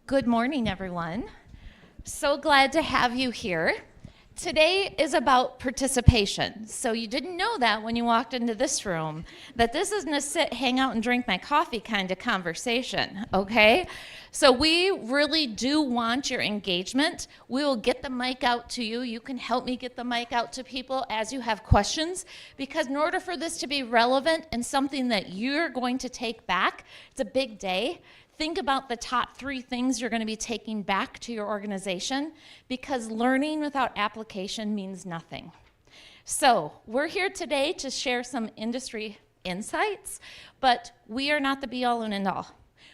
Good morning, everyone. So glad to have you here. Today is about participation. So you didn't know that when you walked into this room, that this isn't a sit, hang out, and drink my coffee kind of conversation, okay? So we really do want your engagement. We will get the mic out to you. You can help me get the mic out to people as you have questions, because in order for this to be relevant and something that you're going to take back, it's a big day. Think about the top 3 things you're going to be taking back to your organization, because learning without application means nothing. So we're here today to share some industry insights, but we are not the be-all and end-all.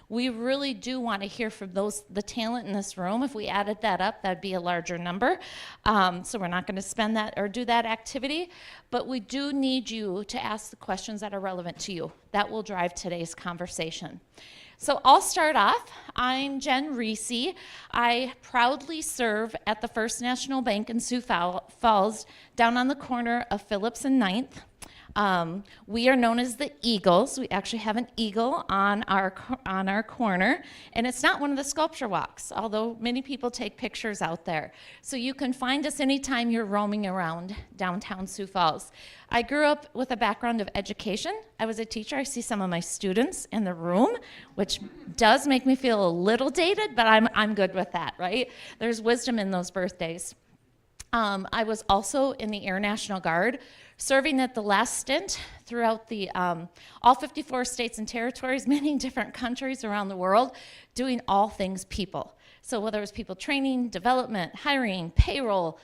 We really do want to hear from the talent in this room. If we added that up, that'd be a larger number. So we're not going to spend that or do that activity, but we do need you to ask the questions that are relevant to you. That will drive today's conversation. So I'll start off. I'm Jen Reese. I proudly serve at the First National Bank in Sioux Falls, down on the corner of Phillips and 9th. We are known as the Eagles. We actually have an eagle on our corner, and it's not one of the sculpture walks, although many people take pictures out there. So you can find us anytime you're roaming around downtown Sioux Falls. I grew up with a background of education. I was a teacher. I see some of my students in the room, which does make me feel a little dated, but I'm good with that, right? There's wisdom in those birthdays. I was also in the Air National Guard, serving at the last stint throughout the all 54 states and territories, many different countries around the world, doing all things people. So whether it was people training, development, hiring, payroll,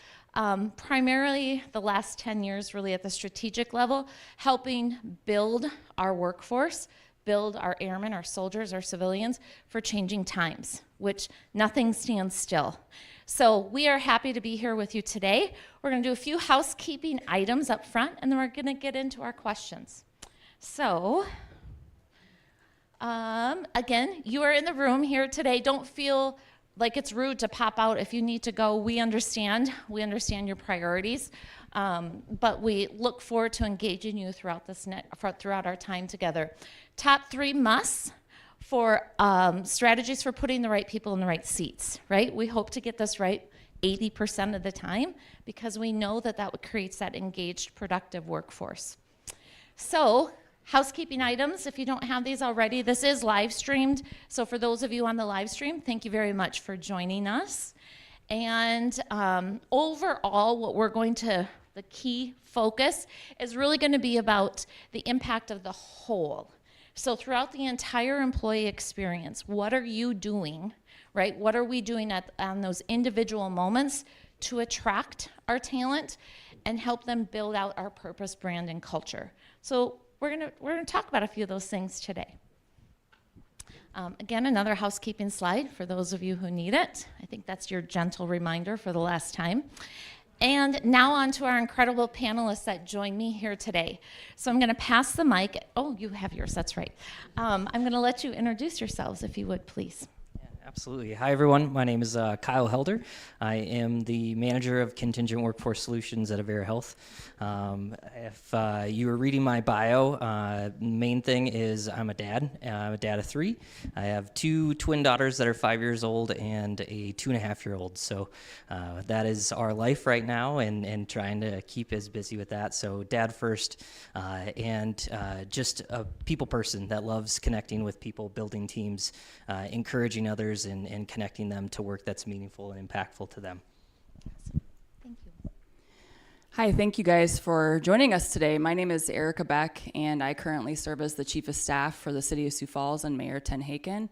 primarily the last 10 years really at the strategic level, helping build our workforce, build our airmen, our soldiers, our civilians for changing times, which nothing stands still. So we are happy to be here with you today. We're going to do a few housekeeping items up front, and then we're going to get into our questions. So, again, you are in the room here today. Don't feel like it's rude to pop out if you need to go. We understand. We understand your priorities, but we look forward to engaging you throughout our time together. Top 3 musts for strategies for putting the right people in the right seats, right? We hope to get this right 80% of the time, because we know that creates that engaged, productive workforce. So, housekeeping items, if you don't have these already, this is live streamed. So for those of you on the live stream, thank you very much for joining us. And overall, the key focus is really going to be about the impact of the whole. So throughout the entire employee experience, what are you doing, right? What are we doing on those individual moments to attract our talent and help them build out our purpose, brand, and culture? So we're gonna talk about a few of those things today. Again, another housekeeping slide for those of you who need it. I think that's your gentle reminder for the last time. And now on to our incredible panelists that join me here today. So I'm going to pass the mic. Oh, you have yours, that's right. I'm going to let you introduce yourselves, if you would, please. Absolutely. Hi, everyone. My name is Kyle Helder. I am the manager of Contingent Workforce Solutions at Avera Health. If you were reading my bio, main thing is I'm a dad. I'm a dad of 3. I have 2 twin daughters that are 5 years old and a 2.5-year-old. So that is our life right now, and trying to keep as busy with that. So dad first, and just a people person that loves connecting with people, building teams, encouraging others, and connecting them to work that's meaningful and impactful to them. Awesome. Thank you. Hi, thank you guys for joining us today. My name is Erica Beck, and I currently serve as the Chief of Staff for the City of Sioux Falls and Mayor Ten Haken.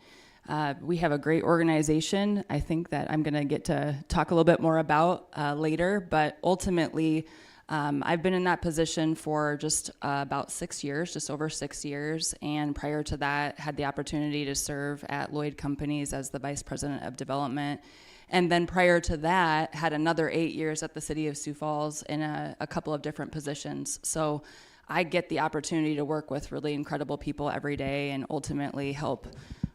We have a great organization, I think, that I'm going to get to talk a little bit more about later, but ultimately, I've been in that position for just about 6 years, just over 6 years, and prior to that, had the opportunity to serve at Lloyd Companies as the Vice President of Development, and then prior to that, had another 8 years at the City of Sioux Falls in a couple of different positions. So I get the opportunity to work with really incredible people every day and ultimately help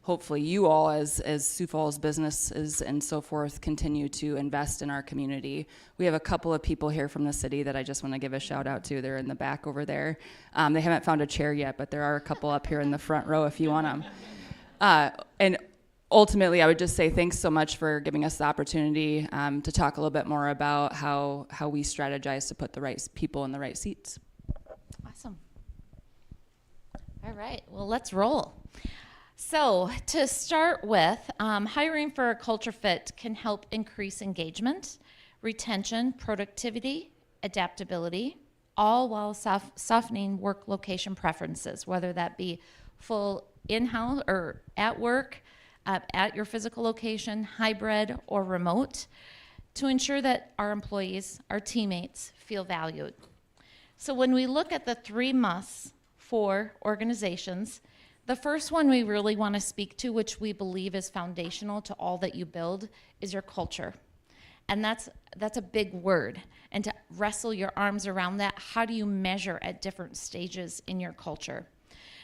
hopefully you all as Sioux Falls businesses and so forth continue to invest in our community. We have a couple of people here from the city that I just want to give a shout out to. They're in the back over there. They haven't found a chair yet, but there are a couple up here in the front row if you want them. And ultimately, I would just say thanks so much for giving us the opportunity to talk a little bit more about how we strategize to put the right people in the right seats. Awesome. All right, well, let's roll. So to start with, hiring for a culture fit can help increase engagement, retention, productivity, adaptability, all while softening work location preferences, whether that be full in-house or at work, at your physical location, hybrid, or remote, to ensure that our employees, our teammates, feel valued. So when we look at the 3 musts for organizations, the first one we really want to speak to, which we believe is foundational to all that you build, is your culture. And that's a big word. And to wrestle your arms around that, how do you measure at different stages in your culture?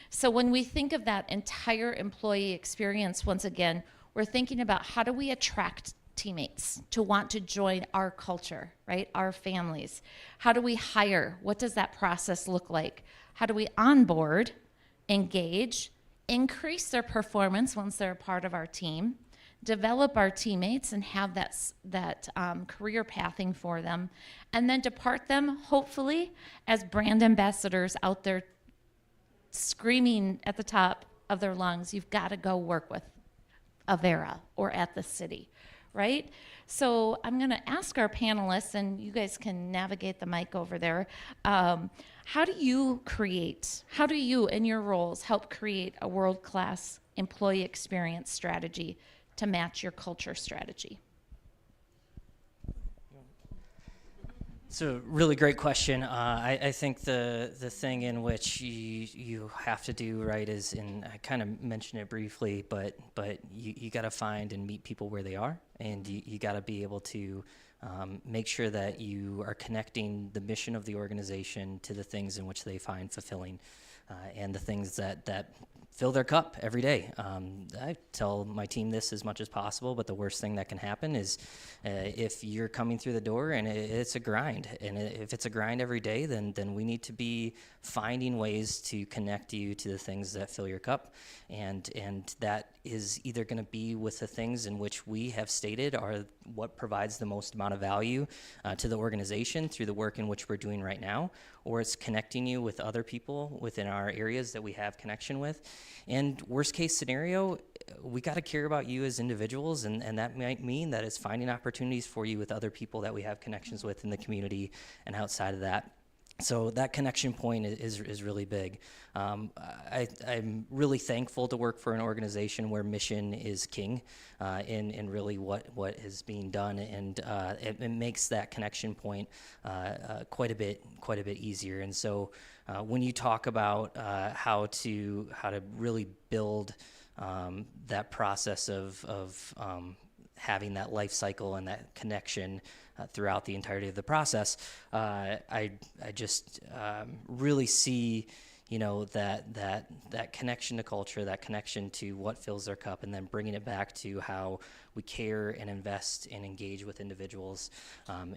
So when we think of that entire employee experience, once again, we're thinking about how do we attract teammates to want to join our culture, right? Our families. How do we hire? What does that process look like? How do we onboard, engage, increase their performance once they're a part of our team, develop our teammates and have that career pathing for them, and then depart them, hopefully, as brand ambassadors out there screaming at the top of their lungs, you've got to go work with Avera or at the city, right? So I'm going to ask our panelists, and you guys can navigate the mic over there. How do you, in your roles, help create a world-class employee experience strategy to match your culture strategy? It's a really great question. I think the thing in which you have to do right is, and I kind of mentioned it briefly, but you got to find and meet people where they are, and you got to be able to make sure that you are connecting the mission of the organization to the things in which they find fulfilling, and the things that fill their cup every day. I tell my team this as much as possible, but the worst thing that can happen is if you're coming through the door and it's a grind. And if it's a grind every day, then we need to be finding ways to connect you to the things that fill your cup. And that is either going to be with the things in which we have stated are what provides the most amount of value to the organization through the work in which we're doing right now, or it's connecting you with other people within our areas that we have connection with. And worst case scenario, we got to care about you as individuals, and that might mean that it's finding opportunities for you with other people that we have connections with in the community and outside of that. So that connection point is really big. I'm really thankful to work for an organization where mission is king in really what is being done, and it makes that connection point quite a bit easier. And so when you talk about how to really build that process of having that life cycle and that connection throughout the entirety of the process, I just really see, that connection to culture, that connection to what fills their cup, and then bringing it back to how we care and invest and engage with individuals.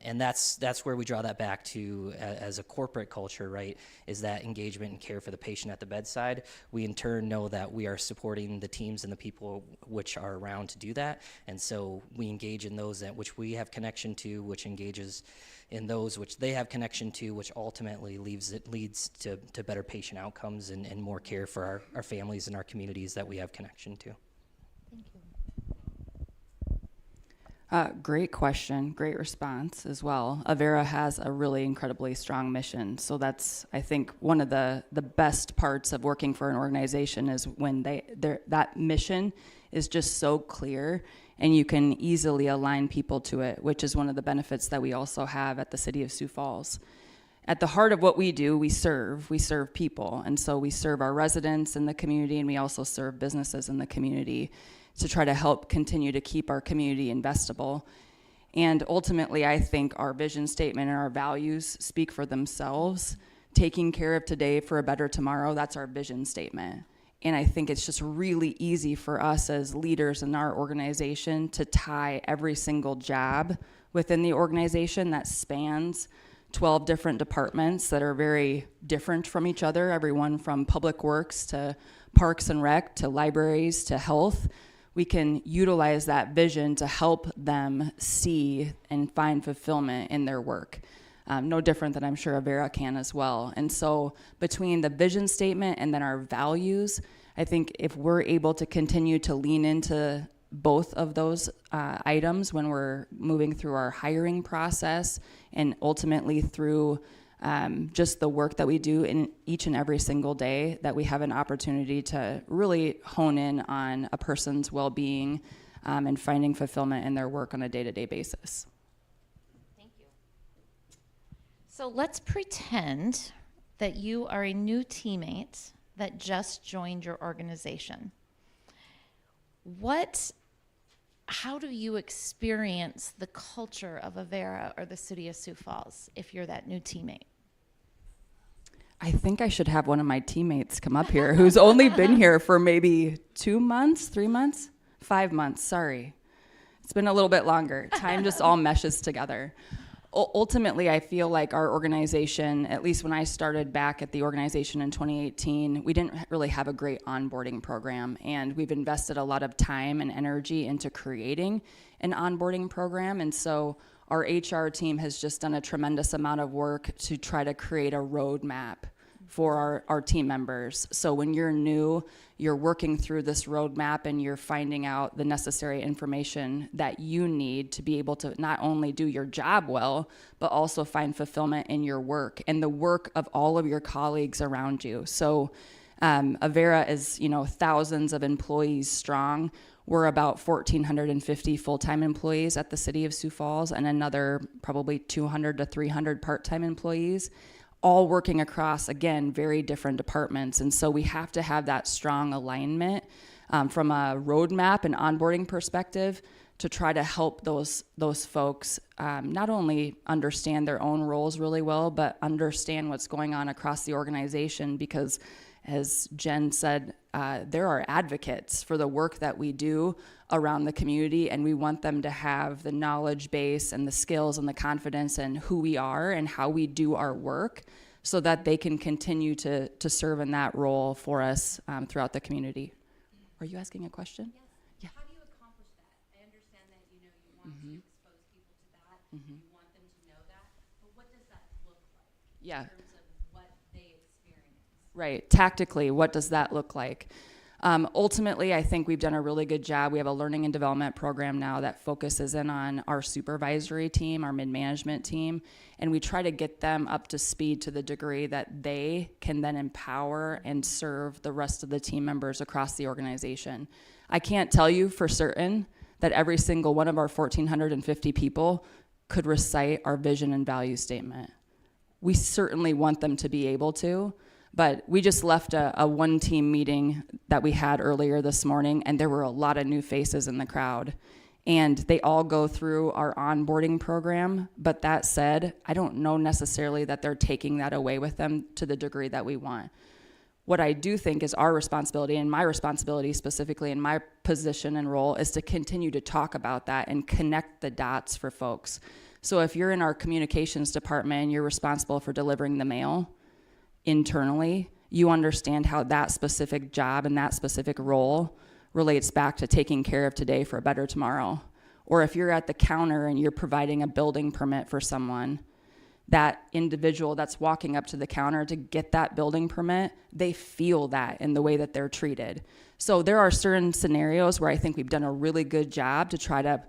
And that's where we draw that back to as a corporate culture, right, is that engagement and care for the patient at the bedside. We in turn know that we are supporting the teams and the people which are around to do that. And so we engage in those that which we have connection to, which engages in those which they have connection to, which ultimately leads to better patient outcomes and more care for our families and our communities that we have connection to. Thank you. Great question, great response as well. Avera has a really incredibly strong mission. So that's, I think, one of the best parts of working for an organization is when that mission is just so clear and you can easily align people to it, which is one of the benefits that we also have at the City of Sioux Falls. At the heart of what we do, we serve people. And so we serve our residents in the community, and we also serve businesses in the community to try to help continue to keep our community investable. And ultimately, I think our vision statement and our values speak for themselves. Taking care of today for a better tomorrow, that's our vision statement. And I think it's just really easy for us as leaders in our organization to tie every single job within the organization that spans 12 different departments that are very different from each other, everyone from public works to parks and rec to libraries to health. we can utilize that vision to help them see and find fulfillment in their work. No different than I'm sure Avera can as well. And so between the vision statement and then our values, I think if we're able to continue to lean into both of those items when we're moving through our hiring process and ultimately through just the work that we do in each and every single day, that we have an opportunity to really hone in on a person's well-being and finding fulfillment in their work on a day-to-day basis. So let's pretend that you are a new teammate that just joined your organization. How do you experience the culture of Avera or the city of Sioux Falls if you're that new teammate? I think I should have one of my teammates come up here who's only been here for maybe 2 months, 3 months, 5 months, sorry. It's been a little bit longer. Time just all meshes together. Ultimately, I feel like our organization, at least when I started back at the organization in 2018, we didn't really have a great onboarding program, and we've invested a lot of time and energy into creating an onboarding program. And so our HR team has just done a tremendous amount of work to try to create a roadmap for our team members. So when you're new, you're working through this roadmap and you're finding out the necessary information that you need to be able to not only do your job well, but also find fulfillment in your work and the work of all of your colleagues around you. So Avera is, thousands of employees strong. We're about 1,450 full-time employees at the city of Sioux Falls and another probably 200 to 300 part-time employees, all working across, again, very different departments. And so we have to have that strong alignment from a roadmap and onboarding perspective to try to help those folks not only understand their own roles really well, but understand what's going on across the organization, because as Jen said, there are advocates for the work that we do around the community, and we want them to have the knowledge base and the skills and the confidence in who we are and how we do our work so that they can continue to serve in that role for us throughout the community. Are you asking a question? Yes. Yeah. How do you accomplish that? I understand that you want to expose people to that, you want them to know that, but what does that look like in terms of what they experience? Right, tactically, what does that look like? Ultimately, I think we've done a really good job. We have a learning and development program now that focuses in on our supervisory team, our mid-management team, and we try to get them up to speed to the degree that they can then empower and serve the rest of the team members across the organization. I can't tell you for certain that every single one of our 1,450 people could recite our vision and value statement. We certainly want them to be able to. But we just left a one-team meeting that we had earlier this morning, and there were a lot of new faces in the crowd. And they all go through our onboarding program, but that said, I don't know necessarily that they're taking that away with them to the degree that we want. What I do think is our responsibility, and my responsibility specifically in my position and role, is to continue to talk about that and connect the dots for folks. So if you're in our communications department and you're responsible for delivering the mail, internally, you understand how that specific job and that specific role relates back to taking care of today for a better tomorrow. Or if you're at the counter and you're providing a building permit for someone, that individual that's walking up to the counter to get that building permit, they feel that in the way that they're treated. So there are certain scenarios where I think we've done a really good job to try to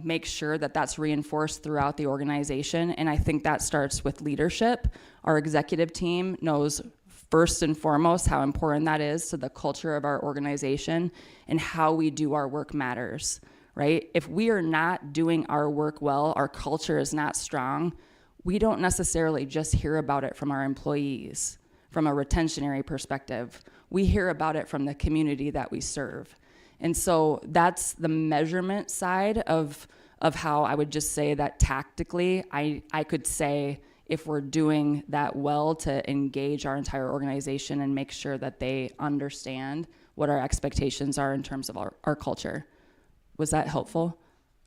make sure that that's reinforced throughout the organization. And I think that starts with leadership. Our executive team knows first and foremost how important that is to the culture of our organization, and how we do our work matters, right? If we are not doing our work well, our culture is not strong, we don't necessarily just hear about it from our employees. From a retentionary perspective, we hear about it from the community that we serve. And so that's the measurement side of how I would just say that tactically, I could say if we're doing that well to engage our entire organization and make sure that they understand what our expectations are in terms of our culture. Was that helpful?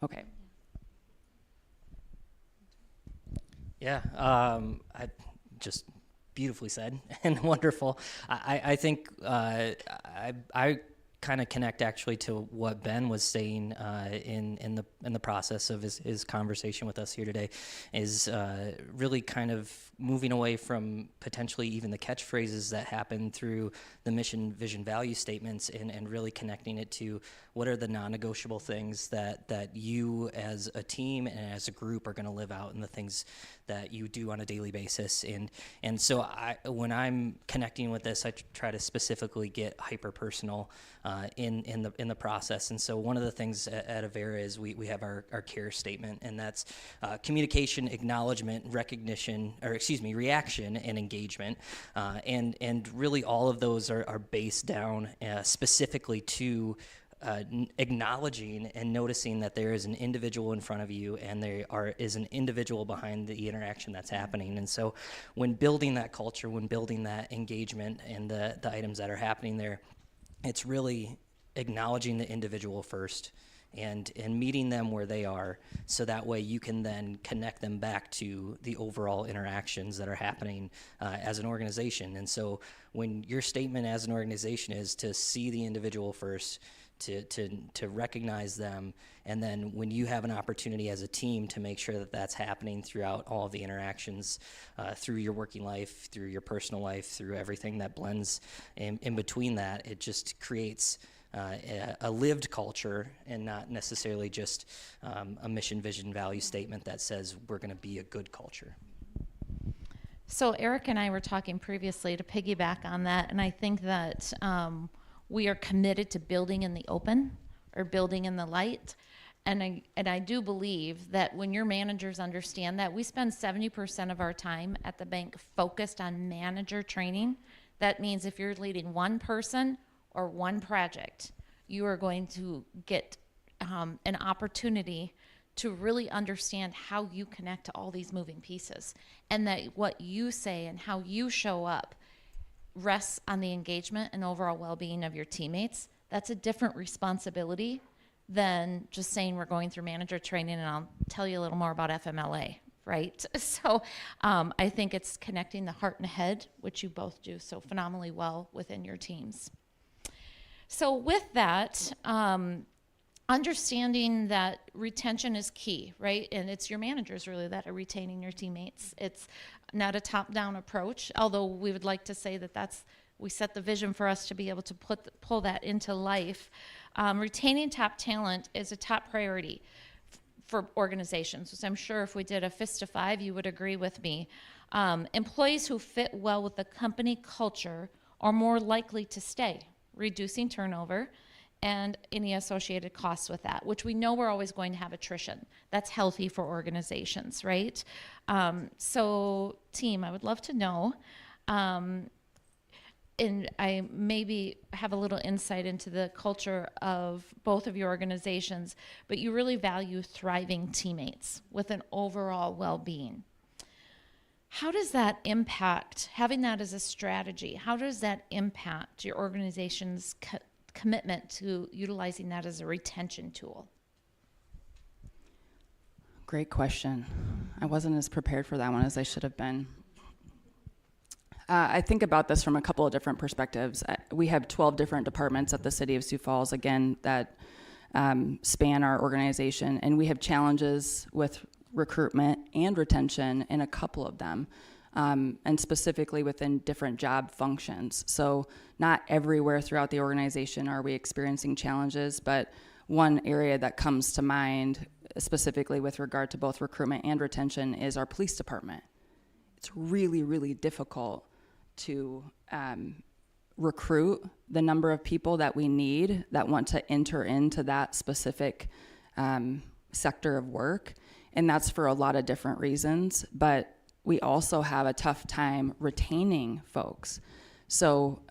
Okay. Yeah, I just beautifully said and wonderful. I think I kind of connect actually to what Ben was saying in the process of his conversation with us here today, is really kind of moving away from potentially even the catchphrases that happen through the mission, vision, value statements, and really connecting it to what are the non-negotiable things that you as a team and as a group are going to live out, and the things that you do on a daily basis. And so when I'm connecting with this, I try to specifically get hyper personal in the process. And so one of the things at Avera is we have our care statement, and that's communication, acknowledgement, reaction, and engagement. And really all of those are based down specifically to acknowledging and noticing that there is an individual in front of you, and there is an individual behind the interaction that's happening. And so when building that culture, when building that engagement and the items that are happening there, it's really acknowledging the individual first and meeting them where they are, so that way you can then connect them back to the overall interactions that are happening as an organization. And so when your statement as an organization is to see the individual first, to recognize them, and then when you have an opportunity as a team to make sure that that's happening throughout all of the interactions, through your working life, through your personal life, through everything that blends in between that, it just creates a lived culture, and not necessarily just a mission, vision, value statement that says we're going to be a good culture. So Eric and I were talking previously to piggyback on that, and I think that we are committed to building in the open, or building in the light. And I do believe that when your managers understand that, we spend 70% of our time at the bank focused on manager training. That means if you're leading one person or one project, you are going to get an opportunity to really understand how you connect to all these moving pieces, and that what you say and how you show up rests on the engagement and overall well-being of your teammates. That's a different responsibility than just saying we're going through manager training and I'll tell you a little more about FMLA, right? So I think it's connecting the heart and head, which you both do so phenomenally well within your teams. So with that, understanding that retention is key, right? And it's your managers really that are retaining your teammates. It's not a top-down approach, although we would like to say that we set the vision for us to be able to pull that into life. Retaining top talent is a top priority for organizations. So I'm sure if we did a fist of 5, you would agree with me. Employees who fit well with the company culture are more likely to stay, reducing turnover and any associated costs with that, which we know we're always going to have attrition. That's healthy for organizations, right? So team, I would love to know, and I maybe have a little insight into the culture of both of your organizations, but you really value thriving teammates with an overall well-being. How does that impact, having that as a strategy, how does that impact your organization's commitment to utilizing that as a retention tool? Great question. I wasn't as prepared for that one as I should have been. I think about this from a couple of different perspectives. We have 12 different departments at the City of Sioux Falls, again, that span our organization, and we have challenges with recruitment and retention in a couple of them, and specifically within different job functions. So not everywhere throughout the organization are we experiencing challenges, but one area that comes to mind specifically with regard to both recruitment and retention is our police department. It's really, really difficult to recruit the number of people that we need that want to enter into that specific sector of work. And that's for a lot of different reasons, but we also have a tough time retaining folks. So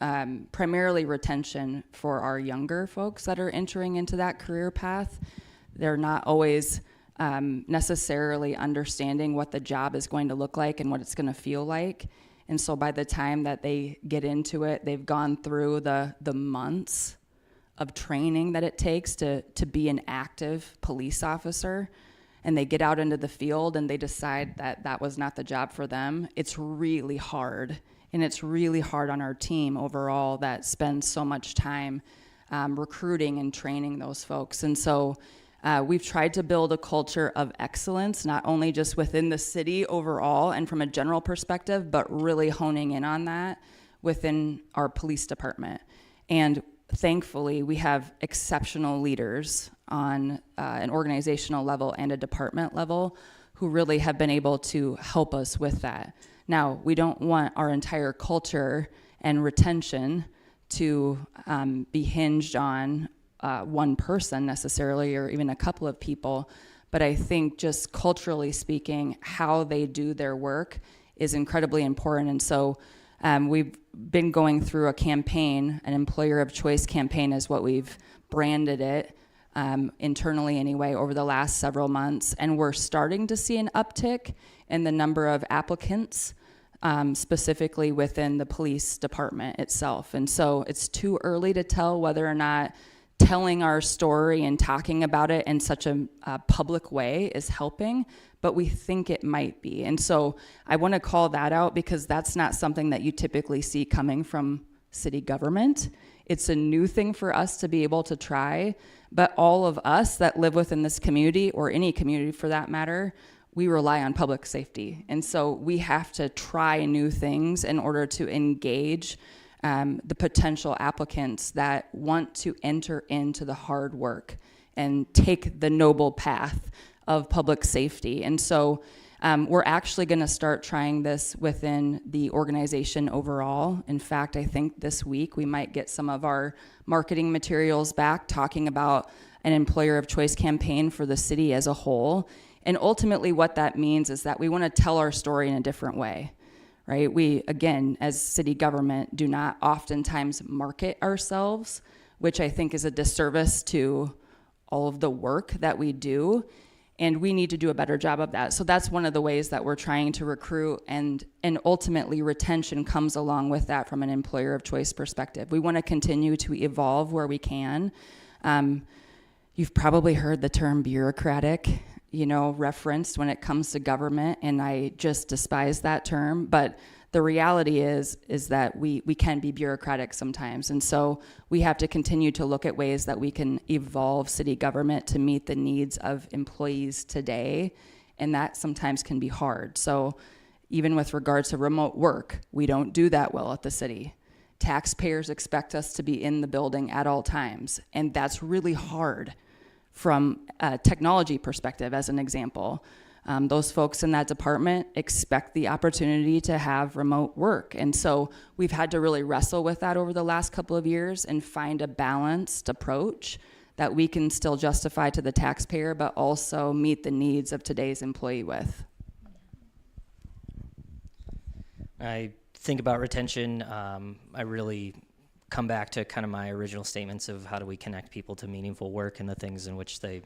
primarily retention for our younger folks that are entering into that career path. They're not always necessarily understanding what the job is going to look like and what it's going to feel like. And so by the time that they get into it, they've gone through the months of training that it takes to be an active police officer, and they get out into the field and they decide that that was not the job for them. It's really hard, and it's really hard on our team overall that spends so much time recruiting and training those folks. And so we've tried to build a culture of excellence, not only just within the city overall and from a general perspective, but really honing in on that within our police department. And thankfully, we have exceptional leaders on an organizational level and a department level who really have been able to help us with that. Now, we don't want our entire culture and retention to be hinged on one person necessarily, or even a couple of people, but I think just culturally speaking, how they do their work is incredibly important. And so we've been going through a campaign, an employer of choice campaign is what we've branded it, internally anyway, over the last several months. And we're starting to see an uptick in the number of applicants, specifically within the police department itself. And so it's too early to tell whether or not telling our story and talking about it in such a public way is helping, but we think it might be. And so I want to call that out because that's not something that you typically see coming from city government. It's a new thing for us to be able to try, but all of us that live within this community, or any community for that matter, we rely on public safety. And so we have to try new things in order to engage the potential applicants that want to enter into the hard work and take the noble path of public safety. And so we're actually going to start trying this within the organization overall. In fact, I think this week we might get some of our marketing materials back talking about an employer of choice campaign for the city as a whole. And ultimately what that means is that we want to tell our story in a different way. Right? We, again, as city government, do not oftentimes market ourselves, which I think is a disservice to all of the work that we do, and we need to do a better job of that. So that's one of the ways that we're trying to recruit, and ultimately retention comes along with that from an employer of choice perspective. We want to continue to evolve where we can. You've probably heard the term bureaucratic, referenced when it comes to government, and I just despise that term, but the reality is that we can be bureaucratic sometimes, and so we have to continue to look at ways that we can evolve city government to meet the needs of employees today, and that sometimes can be hard. So even with regards to remote work, we don't do that well at the city. Taxpayers expect us to be in the building at all times, and that's really hard from a technology perspective, as an example. Those folks in that department expect the opportunity to have remote work. And so we've had to really wrestle with that over the last couple of years and find a balanced approach that we can still justify to the taxpayer, but also meet the needs of today's employee with. I think about retention, I really come back to kind of my original statements of how do we connect people to meaningful work and the things in which they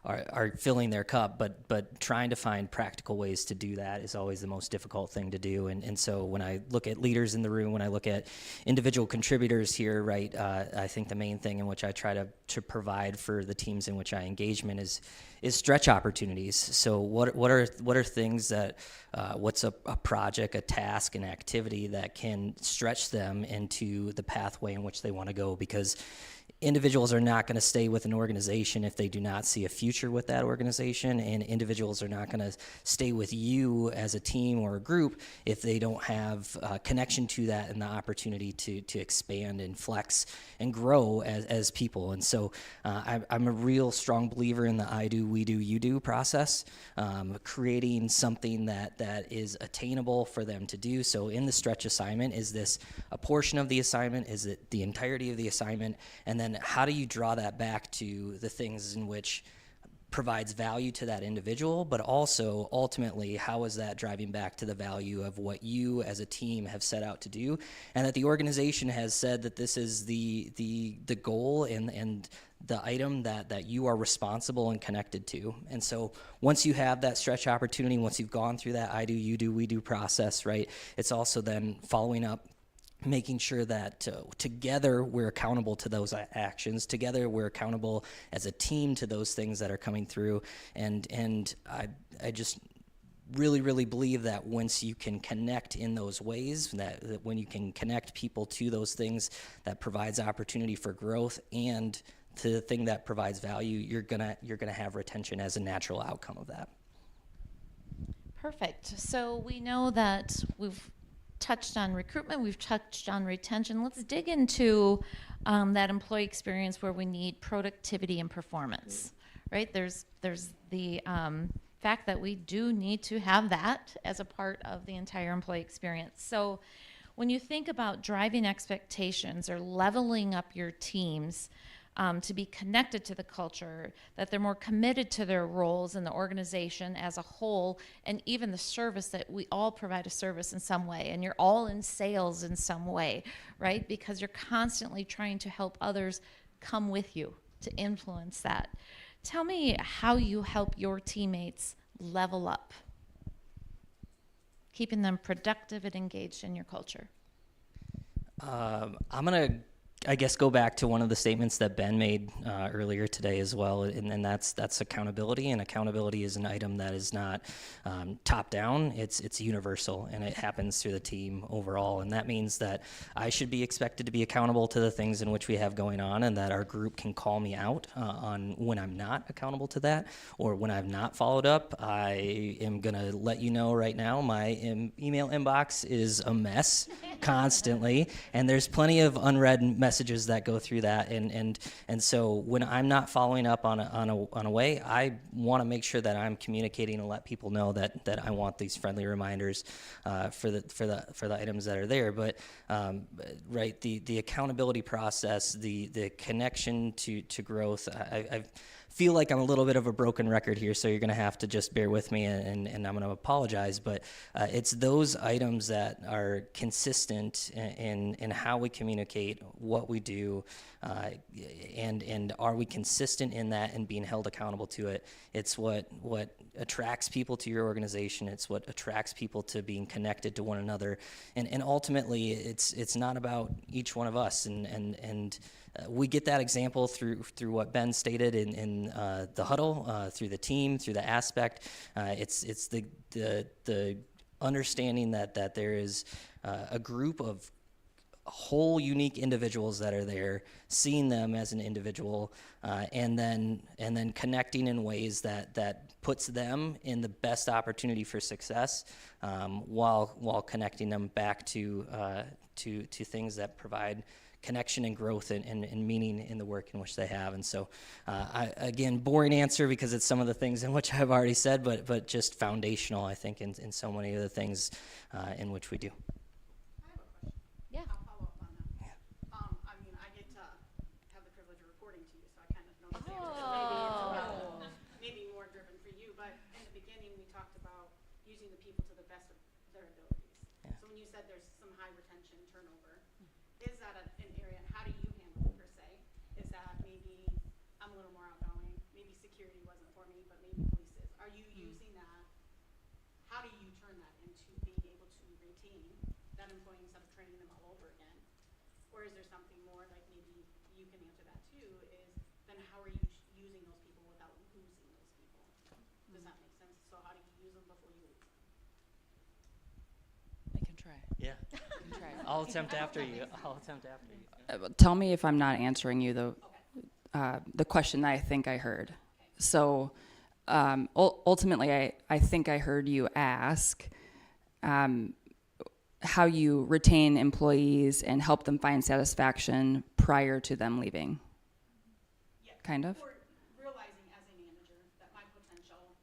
are filling their cup, but trying to find practical ways to do that is always the most difficult thing to do. And so when I look at leaders in the room, when I look at individual contributors here, right, I think the main thing in which I try to provide for the teams in which I engagement is stretch opportunities. So what are things that what's a project, a task, an activity that can stretch them into the pathway in which they want to go? Because individuals are not going to stay with an organization if they do not see a future with that organization, and individuals are not going to stay with you as a team or a group if they don't have a connection to that and the opportunity to expand and flex and grow as people. And so I'm a real strong believer in the I do, we do, you do process, creating something that is attainable for them to do. So in the stretch assignment, is this a portion of the assignment? Is it the entirety of the assignment? And then how do you draw that back to the things in which provides value to that individual, but also ultimately how is that driving back to the value of what you as a team have set out to do, and that the organization has said that this is the goal and the item that you are responsible and connected to. And so once you have that stretch opportunity, once you've gone through that I do, you do, we do process, right, it's also then following up, making sure that together we're accountable to those actions. Together we're accountable as a team to those things that are coming through. And I just really, really believe that once you can connect in those ways, that when you can connect people to those things, that provides opportunity for growth and to the thing that provides value, you're gonna have retention as a natural outcome of that. Perfect. So we know that we've touched on recruitment, we've touched on retention. Let's dig into that employee experience where we need productivity and performance, right? There's the fact that we do need to have that as a part of the entire employee experience. So when you think about driving expectations or leveling up your teams, to be connected to the culture, that they're more committed to their roles in the organization as a whole, and even the service that we all provide a service in some way, and you're all in sales in some way, right? Because you're constantly trying to help others come with you to influence that. Tell me how you help your teammates level up, keeping them productive and engaged in your culture. I'm going to, I guess, go back to one of the statements that Ben made earlier today as well, and that's accountability. And accountability is an item that is not top down; it's universal, and it happens through the team overall. And that means that I should be expected to be accountable to the things in which we have going on, and that our group can call me out on when I'm not accountable to that, or when I've not followed up. I am gonna let you know right now, my email inbox is a mess constantly, and there's plenty of unread messages that go through that, and so when I'm not following up on a way, I want to make sure that I'm communicating and let people know that I want these friendly reminders for the items that are there. But right, the accountability process, the connection to growth, I feel like I'm a little bit of a broken record here, so you're going to have to just bear with me, and I'm going to apologize, but it's those items that are consistent in how we communicate, what we do, and are we consistent in that and being held accountable to it. It's what attracts people to your organization. It's what attracts people to being connected to one another, and ultimately it's not about each one of us, and we get that example through what Ben stated in the huddle, through the team, through the aspect. It's the understanding that there is a group of whole unique individuals that are there, seeing them as an individual, and then connecting in ways that puts them in the best opportunity for success, while connecting them back to things that provide connection and growth and meaning in the work in which they have. And so, again, boring answer because it's some of the things in which I've already said, but just foundational, I think, in so many of the things in which we do. I have a question. Yeah. I'll follow up on that. Yeah. I mean, I get to have the privilege of reporting to you, so I kind of know the answer. Maybe more driven for you, but in the beginning, we talked about using the people to the best of their abilities. Yeah. So when you said there's some high retention turnover, is that an area, and how do you handle it per se? Is that maybe I'm a little more outgoing, maybe security wasn't for me, but maybe police is. Are you using that? How do you turn that into being able to retain that employee instead of training them all over again? Or is there something more, like maybe you can answer that too, is then how are you using those people without losing those people? Does that make sense? So how do you use them before you lose them? I can try. Yeah. I'll attempt after you. Tell me if I'm not answering you the question that I think I heard. So ultimately, I think I heard you ask how you retain employees and help them find satisfaction prior to them leaving. Yeah. Kind of? Or realizing as a manager that my potential,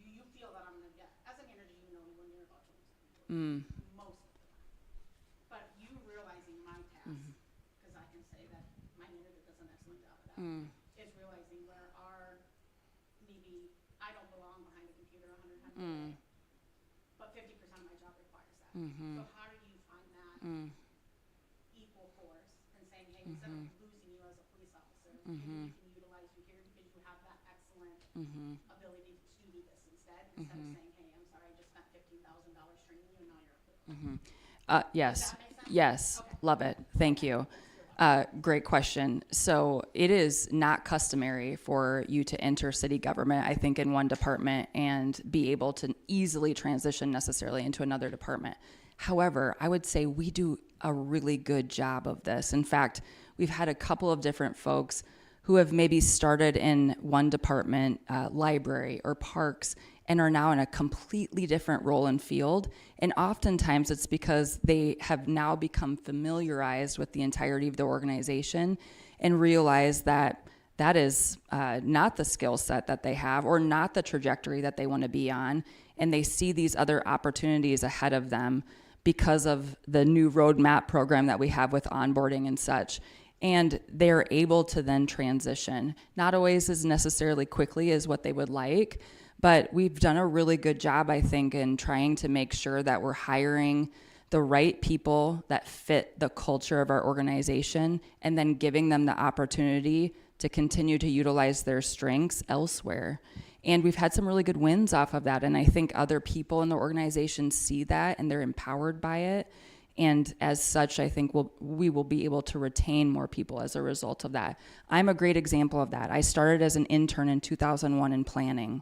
you feel that I'm going to get, as a manager, you know when you're about to lose something. Most of the time. But you realizing my task, because I can say that my manager does an excellent job of that, is realizing where maybe I don't belong behind a computer 100 times a day, but 50% of my job requires that. So how do you find that equal force and saying, hey, instead of losing you as a police officer, maybe we can utilize you here because you have that excellent ability to do this instead of saying, hey, I'm sorry, I just spent $15,000 training you and now you're a police officer. Yes. Does that make sense? Yes. Okay. Love it. Thank you. Great question. So it is not customary for you to enter city government, I think, in one department and be able to easily transition necessarily into another department. However, I would say we do a really good job of this. In fact, we've had a couple of different folks who have maybe started in one department, library or parks, and are now in a completely different role and field. And oftentimes it's because they have now become familiarized with the entirety of the organization and realize that that is not the skill set that they have or not the trajectory that they want to be on. And they see these other opportunities ahead of them because of the new roadmap program that we have with onboarding and such. And they're able to then transition, not always as necessarily quickly as what they would like, but we've done a really good job, I think, in trying to make sure that we're hiring the right people that fit the culture of our organization and then giving them the opportunity to continue to utilize their strengths elsewhere. And we've had some really good wins off of that. And I think other people in the organization see that and they're empowered by it. And as such, I think we will be able to retain more people as a result of that. I'm a great example of that. I started as an intern in 2001 in planning.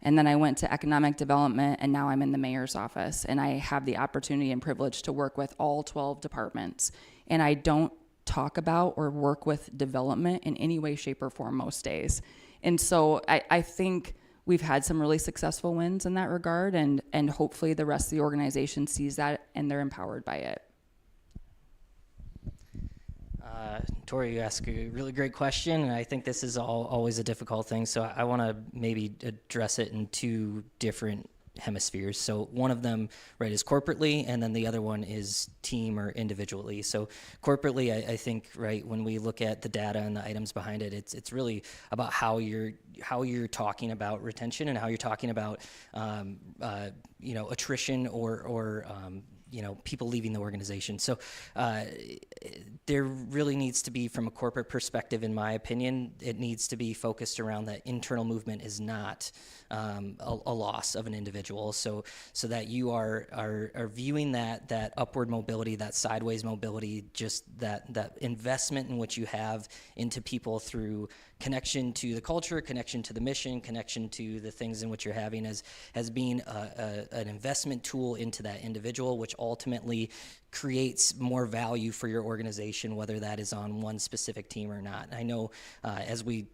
And then I went to economic development, and now I'm in the mayor's office. And I have the opportunity and privilege to work with all 12 departments. And I don't talk about or work with development in any way, shape, or form most days. And so I think we've had some really successful wins in that regard, and hopefully the rest of the organization sees that and they're empowered by it. Tori, you ask a really great question, and I think this is always a difficult thing. So I want to maybe address it in two different hemispheres. So one of them, right, is corporately, and then the other one is team or individually. So corporately, I think, right, when we look at the data and the items behind it, it's really about how you're talking about retention and how you're talking about attrition or people leaving the organization. So there really needs to be, from a corporate perspective, in my opinion, it needs to be focused around that internal movement is not a loss of an individual. So that you are viewing that upward mobility, that sideways mobility, just that investment in what you have into people through connection to the culture, connection to the mission, connection to the things in which you're having as being an investment tool into that individual, which ultimately creates more value for your organization, whether that is on one specific team or not. And I know as we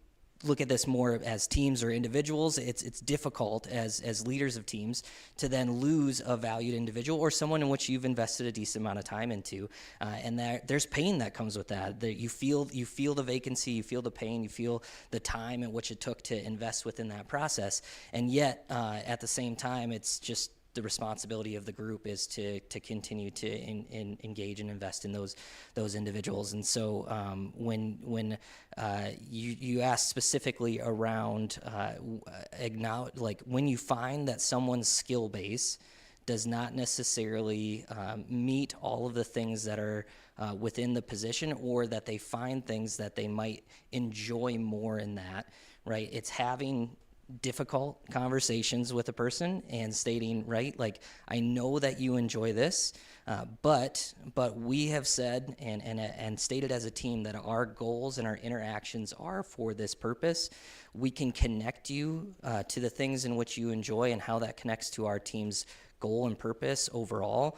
look at this more as teams or individuals, it's difficult as leaders of teams to then lose a valued individual or someone in which you've invested a decent amount of time into, and there's pain that comes with that. You feel the vacancy, you feel the pain, you feel the time in which it took to invest within that process, and yet at the same time, it's just the responsibility of the group is to continue to engage and invest in those individuals. And so when you ask specifically around acknowledge, like when you find that someone's skill base does not necessarily meet all of the things that are within the position, or that they find things that they might enjoy more in that, right? It's having difficult conversations with a person and stating, right, like, I know that you enjoy this, but we have said and stated as a team that our goals and our interactions are for this purpose. We can connect you to the things in which you enjoy and how that connects to our team's goal and purpose overall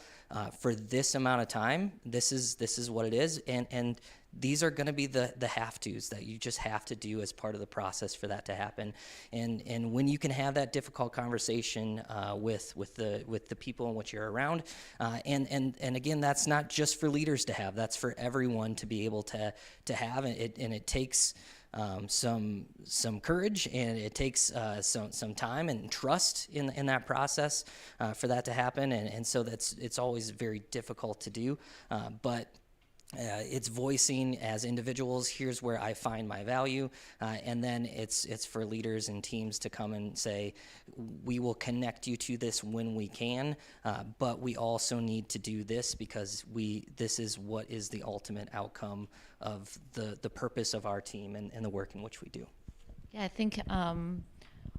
for this amount of time. This is what it is, and these are going to be the have-tos that you just have to do as part of the process for that to happen. And when you can have that difficult conversation with the people in which you're around, and again, that's not just for leaders to have. That's for everyone to be able to have. And it takes some courage, and it takes some time and trust in that process for that to happen. And so it's always very difficult to do, but it's voicing as individuals, here's where I find my value, and then it's for leaders and teams to come and say, we will connect you to this when we can, but we also need to do this because this is what is the ultimate outcome of the purpose of our team and the work in which we do. Yeah, I think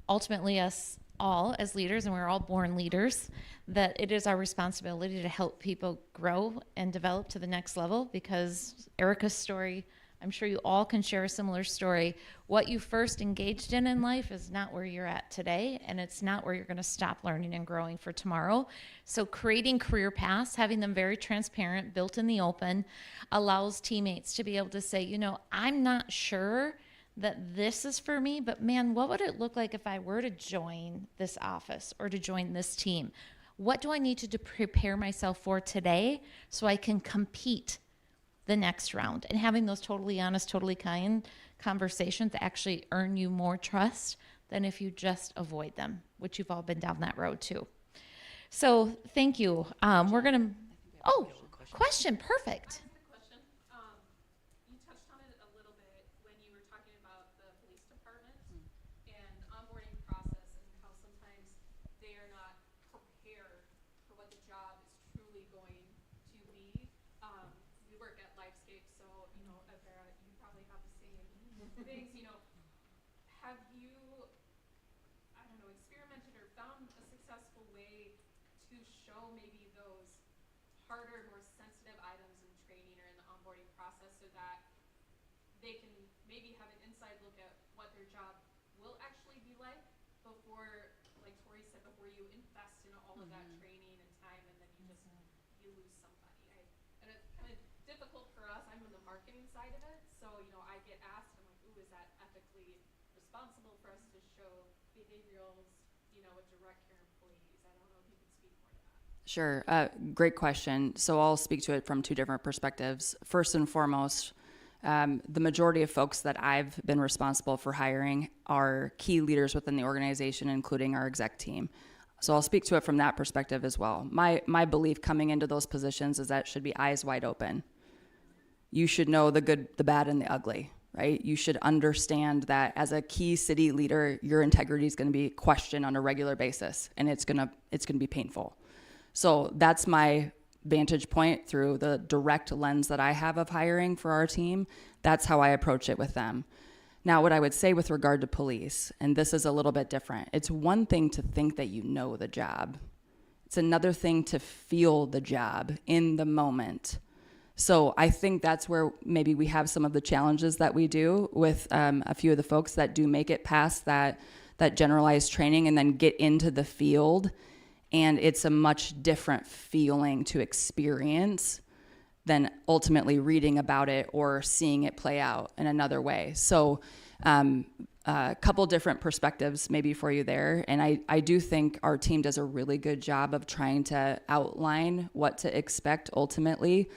ultimately us all as leaders, and we're all born leaders, that it is our responsibility to help people grow and develop to the next level, because Erica's story, I'm sure you all can share a similar story. What you first engaged in life is not where you're at today, and it's not where you're going to stop learning and growing for tomorrow. So creating career paths, having them very transparent, built in the open, allows teammates to be able to say, you know, I'm not sure that this is for me, but man, what would it look like if I were to join this office or to join this team? What do I need to prepare myself for today so I can compete the next round? And having those totally honest, totally kind conversations actually earn you more trust than if you just avoid them, which you've all been down that road too. So thank you. We're gonna, oh, question, perfect. Question. You touched on it a little bit when you were talking about the police department and onboarding process and how sometimes they are not prepared for what the job is truly going to be. We work at Lifescape, so you know, Vera, you probably have the same things. You know, have you, I don't know, experimented or found a successful way to show maybe those harder, more sensitive items in training or in the onboarding process so that they can maybe have an inside look at what their job will actually be like before, like Tori said, before you invest in all of that training and time and then you just, you lose somebody. And it's kind of difficult for us. I'm on the marketing side of it. So, you know, I get asked, I'm like, ooh, is that ethically responsible for us to show behaviorals, you know, with direct care employees? I don't know if you could speak more to that. Sure. Great question. So I'll speak to it from two different perspectives. First and foremost, the majority of folks that I've been responsible for hiring are key leaders within the organization, including our exec team. So I'll speak to it from that perspective as well. My belief coming into those positions is that it should be eyes wide open. You should know the good, the bad, and the ugly, right? You should understand that as a key city leader, your integrity is going to be questioned on a regular basis, and it's gonna be painful. So that's my vantage point through the direct lens that I have of hiring for our team. That's how I approach it with them. Now, what I would say with regard to police, and this is a little bit different, it's one thing to think that you know the job. It's another thing to feel the job in the moment. So I think that's where maybe we have some of the challenges that we do with a few of the folks that do make it past that generalized training and then get into the field. And it's a much different feeling to experience than ultimately reading about it or seeing it play out in another way. So a couple different perspectives maybe for you there. And I do think our team does a really good job of trying to outline what to expect ultimately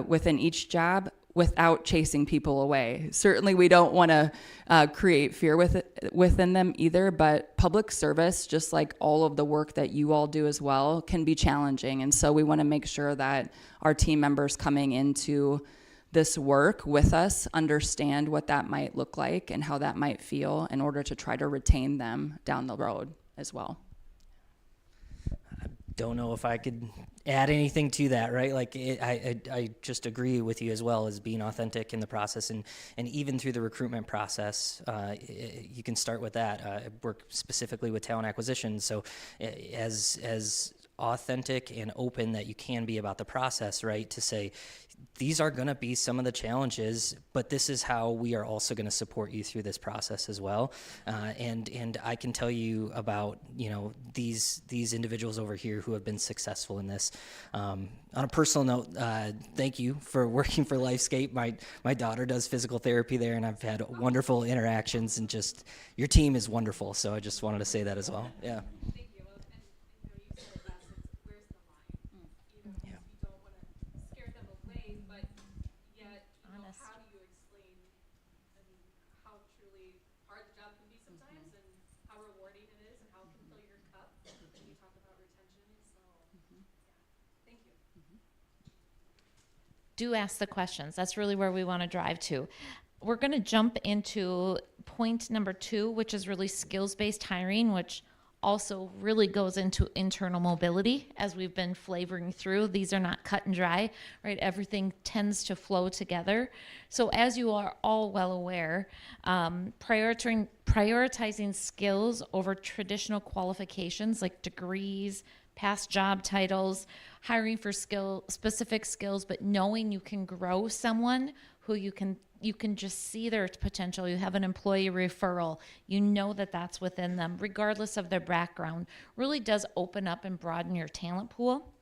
within each job without chasing people away. Certainly we don't want to create fear within them either, but public service, just like all of the work that you all do as well, can be challenging. And so we want to make sure that our team members coming into this work with us understand what that might look like and how that might feel in order to try to retain them down the road as well. Don't know if I could add anything to that, right? Like I just agree with you as well as being authentic in the process, and even through the recruitment process, you can start with that. I work specifically with talent acquisition, so as authentic and open that you can be about the process, right? To say, these are going to be some of the challenges, but this is how we are also going to support you through this process as well. And I can tell you about, you know, these individuals over here who have been successful in this. On a personal note, thank you for working for Lifescape. My daughter does physical therapy there, and I've had wonderful interactions, and just your team is wonderful. So I just wanted to say that as well. Yeah. Thank you. And you know, you said last, where's the line? You know, Yeah. you don't want to scare them away, but yet, you know, Honest. how do you explain, I mean, how truly hard the job can be sometimes and how rewarding it is and how it can fill your cup when you talk about retention. So, yeah. Thank you. Do ask the questions. That's really where we want to drive to. We're going to jump into point number 2, which is really skills-based hiring, which also really goes into internal mobility, as we've been flavoring through. These are not cut and dry, right? Everything tends to flow together. So as you are all well aware, prioritizing skills over traditional qualifications like degrees, past job titles, hiring for specific skills, but knowing you can grow someone who you can just see their potential. You have an employee referral, you know that that's within them, regardless of their background, really does open up and broaden your talent pool.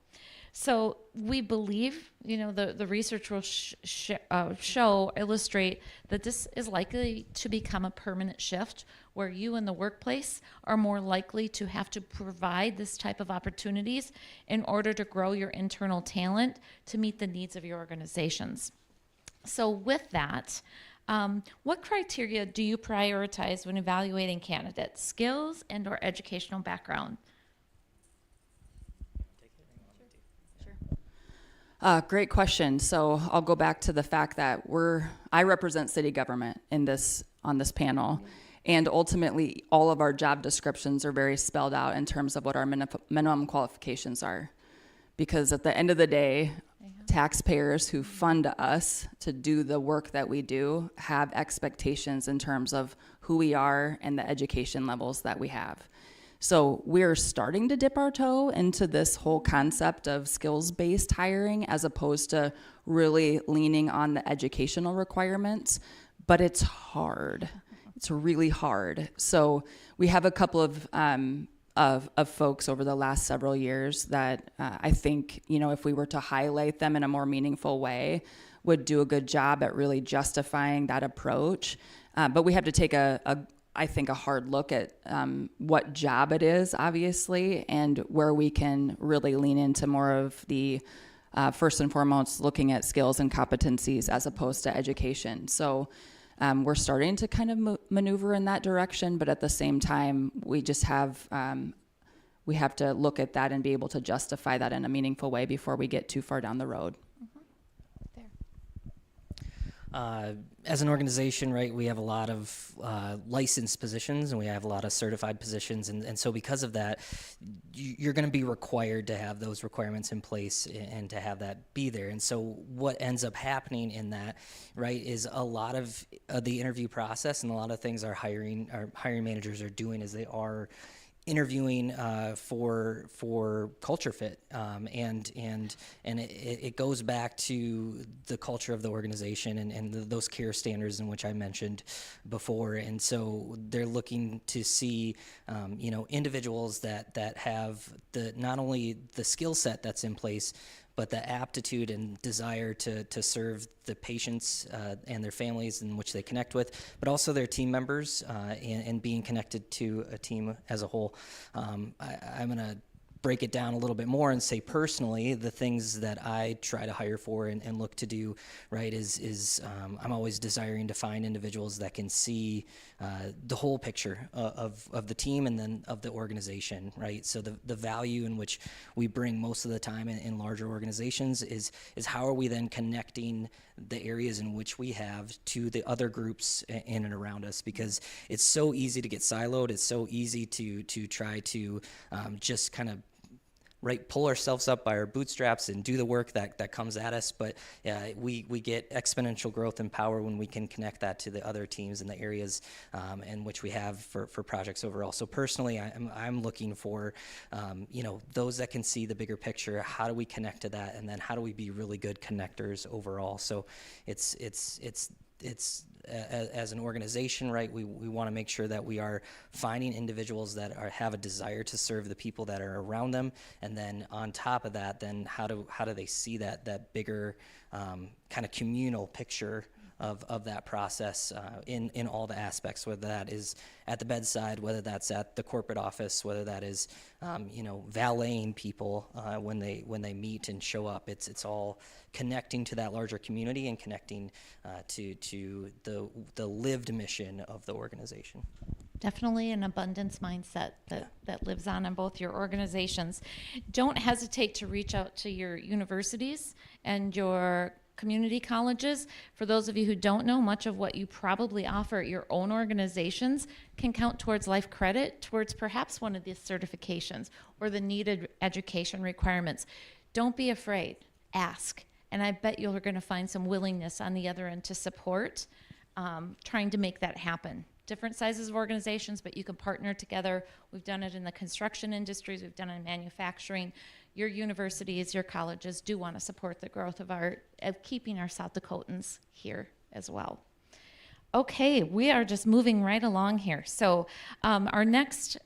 So we believe, the research will illustrate that this is likely to become a permanent shift where you in the workplace are more likely to have to provide this type of opportunities in order to grow your internal talent to meet the needs of your organizations. So with that, what criteria do you prioritize when evaluating candidates? Skills and/or educational background? Great question. So I'll go back to the fact that I represent city government on this panel, and ultimately all of our job descriptions are very spelled out in terms of what our minimum qualifications are. Because at the end of the day, taxpayers who fund us to do the work that we do have expectations in terms of who we are and the education levels that we have. So we're starting to dip our toe into this whole concept of skills-based hiring as opposed to really leaning on the educational requirements, but it's hard. It's really hard. So we have a couple of folks over the last several years that I think, if we were to highlight them in a more meaningful way, would do a good job at really justifying that approach. But we have to take I think a hard look at what job it is, obviously, and where we can really lean into more of the first and foremost looking at skills and competencies as opposed to education. So we're starting to kind of maneuver in that direction, but at the same time, we just have we have to look at that and be able to justify that in a meaningful way before we get too far down the road. As an organization, right, we have a lot of licensed positions and we have a lot of certified positions. And so because of that, you're going to be required to have those requirements in place and to have that be there. And so what ends up happening in that, right, is a lot of the interview process and a lot of things our hiring managers are doing is they are interviewing for culture fit, and it goes back to the culture of the organization and those care standards in which I mentioned before. And so they're looking to see individuals that have not only the skill set that's in place, but the aptitude and desire to serve the patients and their families in which they connect with, but also their team members and being connected to a team as a whole. I'm going to break it down a little bit more and say personally the things that I try to hire for and look to do, right, is I'm always desiring to find individuals that can see the whole picture of the team and then of the organization, right? So the value in which we bring most of the time in larger organizations is how are we then connecting the areas in which we have to the other groups in and around us, because it's so easy to get siloed. It's so easy to try to just kind of pull ourselves up by our bootstraps and do the work that comes at us. But we get exponential growth and power when we can connect that to the other teams and the areas in which we have for projects overall. So personally, I'm looking for those that can see the bigger picture. How do we connect to that, and then how do we be really good connectors overall? So it's as an organization, right, we want to make sure that we are finding individuals that have a desire to serve the people that are around them, and then on top of that, then how do they see that bigger kind of communal picture of that process in all the aspects, whether that is at the bedside, whether that's at the corporate office, whether that is valeting people when they meet and show up. It's all connecting to that larger community and connecting to the lived mission of the organization. Definitely an abundance mindset that lives on in both your organizations. Don't hesitate to reach out to your universities and your community colleges. For those of you who don't know, much of what you probably offer at your own organizations can count towards life credit, towards perhaps one of the certifications or the needed education requirements. Don't be afraid. Ask. And I bet you're going to find some willingness on the other end to support trying to make that happen. Different sizes of organizations, but you can partner together. We've done it in the construction industries. We've done it in manufacturing. Your universities, your colleges do want to support the growth of keeping our South Dakotans here as well. Okay, we are just moving right along here. So our next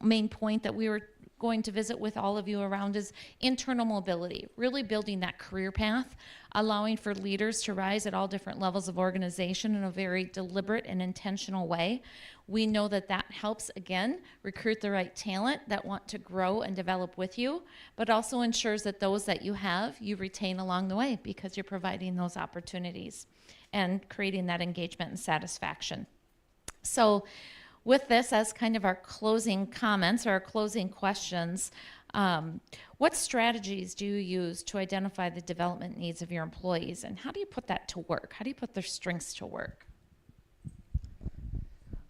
main point that we were going to visit with all of you around is internal mobility, really building that career path, allowing for leaders to rise at all different levels of organization in a very deliberate and intentional way. We know that that helps, again, recruit the right talent that want to grow and develop with you, but also ensures that those that you have, you retain along the way because you're providing those opportunities and creating that engagement and satisfaction. So with this as kind of our closing comments or our closing questions, what strategies do you use to identify the development needs of your employees, and how do you put that to work? How do you put their strengths to work?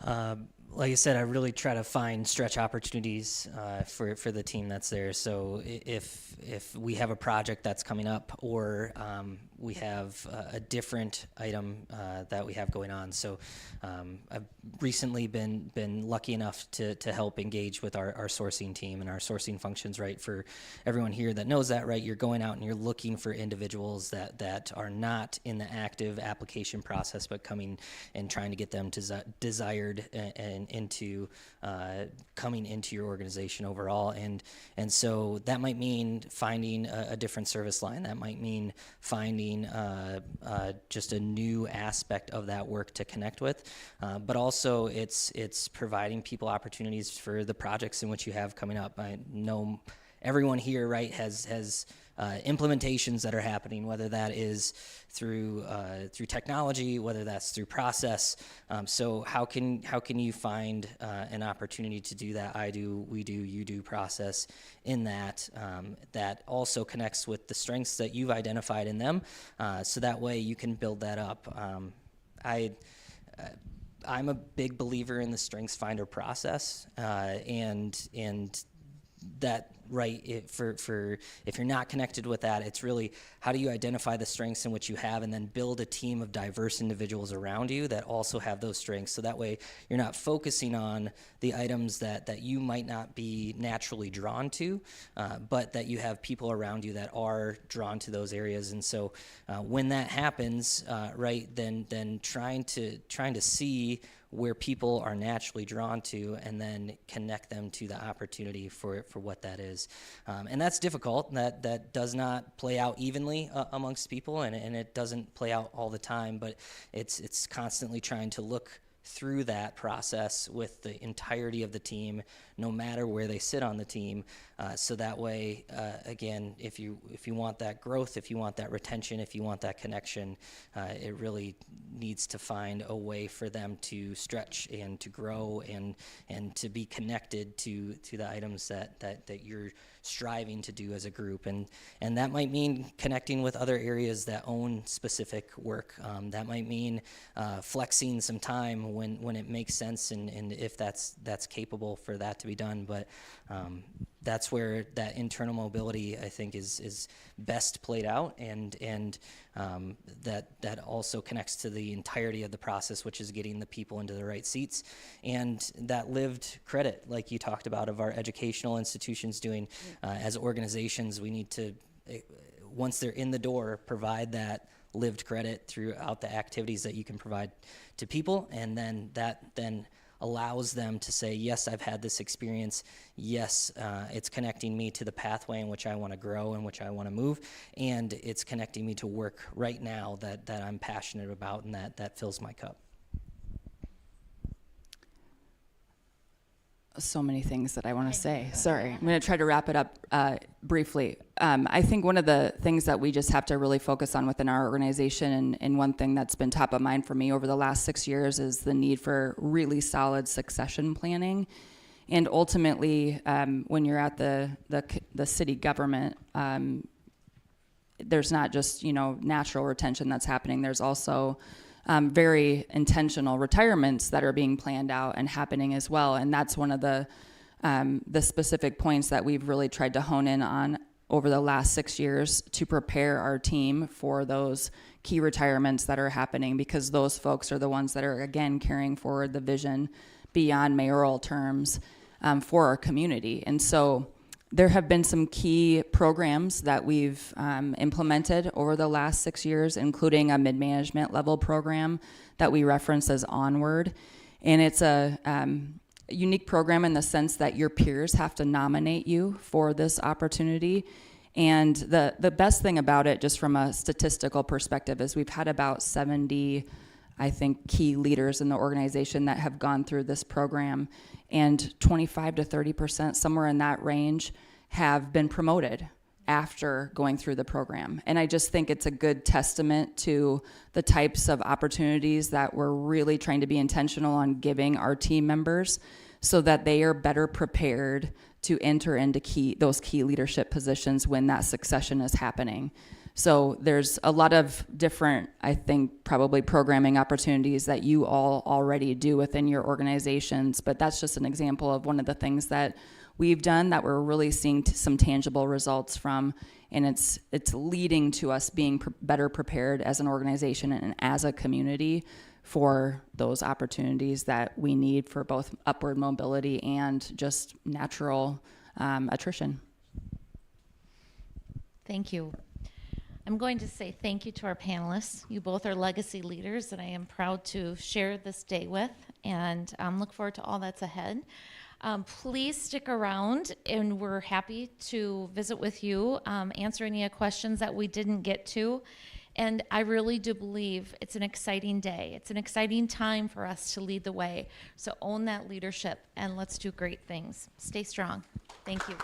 Like I said, I really try to find stretch opportunities for the team that's there. So if we have a project that's coming up, or we have a different item that we have going on. So I've recently been lucky enough to help engage with our sourcing team and our sourcing functions, right? For everyone here that knows that, right? You're going out and you're looking for individuals that are not in the active application process, but coming and trying to get them desired and into coming into your organization overall. And so that might mean finding a different service line. That might mean finding just a new aspect of that work to connect with. But also it's providing people opportunities for the projects in which you have coming up. I know everyone here, right, has implementations that are happening, whether that is through technology, whether that's through process. So how can you find an opportunity to do that? I do, we do, you do process in that that also connects with the strengths that you've identified in them, so that way you can build that up. I'm a big believer in the strengths finder process, and that, right, if you're not connected with that, it's really how do you identify the strengths in which you have and then build a team of diverse individuals around you that also have those strengths, so that way you're not focusing on the items that you might not be naturally drawn to, but that you have people around you that are drawn to those areas. And so when that happens, right, then trying to see where people are naturally drawn to and then connect them to the opportunity for what that is. And that's difficult. That does not play out evenly amongst people, and it doesn't play out all the time, but it's constantly trying to look through that process with the entirety of the team, no matter where they sit on the team, so that way, again, if you want that growth, if you want that retention, if you want that connection, it really needs to find a way for them to stretch and to grow and to be connected to the items that you're striving to do as a group. And that might mean connecting with other areas that own specific work. That might mean flexing some time when it makes sense and if that's capable for that to be done. But that's where that internal mobility, I think, is best played out, and that also connects to the entirety of the process, which is getting the people into the right seats, and that lived credit, like you talked about, of our educational institutions doing. As organizations, we need to, once they're in the door, provide that lived credit throughout the activities that you can provide to people, and then that allows them to say, yes, I've had this experience. Yes, it's connecting me to the pathway in which I want to grow and which I want to move, and it's connecting me to work right now that I'm passionate about and that fills my cup. So many things that I want to say. Sorry, I'm going to try to wrap it up briefly. I think one of the things that we just have to really focus on within our organization, and one thing that's been top of mind for me over the last 6 years, is the need for really solid succession planning. And ultimately, when you're at the city government, there's not just, natural retention that's happening. There's also very intentional retirements that are being planned out and happening as well. And that's one of the specific points that we've really tried to hone in on over the last 6 years to prepare our team for those key retirements that are happening, because those folks are the ones that are, again, carrying forward the vision beyond mayoral terms for our community. And so there have been some key programs that we've implemented over the last 6 years, including a mid-management level program that we reference as Onward. And it's a unique program in the sense that your peers have to nominate you for this opportunity. And the best thing about it, just from a statistical perspective, is we've had about 70, I think, key leaders in the organization that have gone through this program, and 25 to 30%, somewhere in that range, have been promoted after going through the program. And I just think it's a good testament to the types of opportunities that we're really trying to be intentional on giving our team members, so that they are better prepared to enter into those key leadership positions when that succession is happening. So there's a lot of different, I think, probably programming opportunities that you all already do within your organizations, but that's just an example of one of the things that we've done that we're really seeing some tangible results from, and it's leading to us being better prepared as an organization and as a community for those opportunities that we need for both upward mobility and just natural attrition. Thank you. I'm going to say thank you to our panelists. You both are legacy leaders that I am proud to share this day with, and look forward to all that's ahead. Please stick around, and we're happy to visit with you, answer any questions that we didn't get to. And I really do believe it's an exciting day. It's an exciting time for us to lead the way. So own that leadership, and let's do great things. Stay strong. Thank you.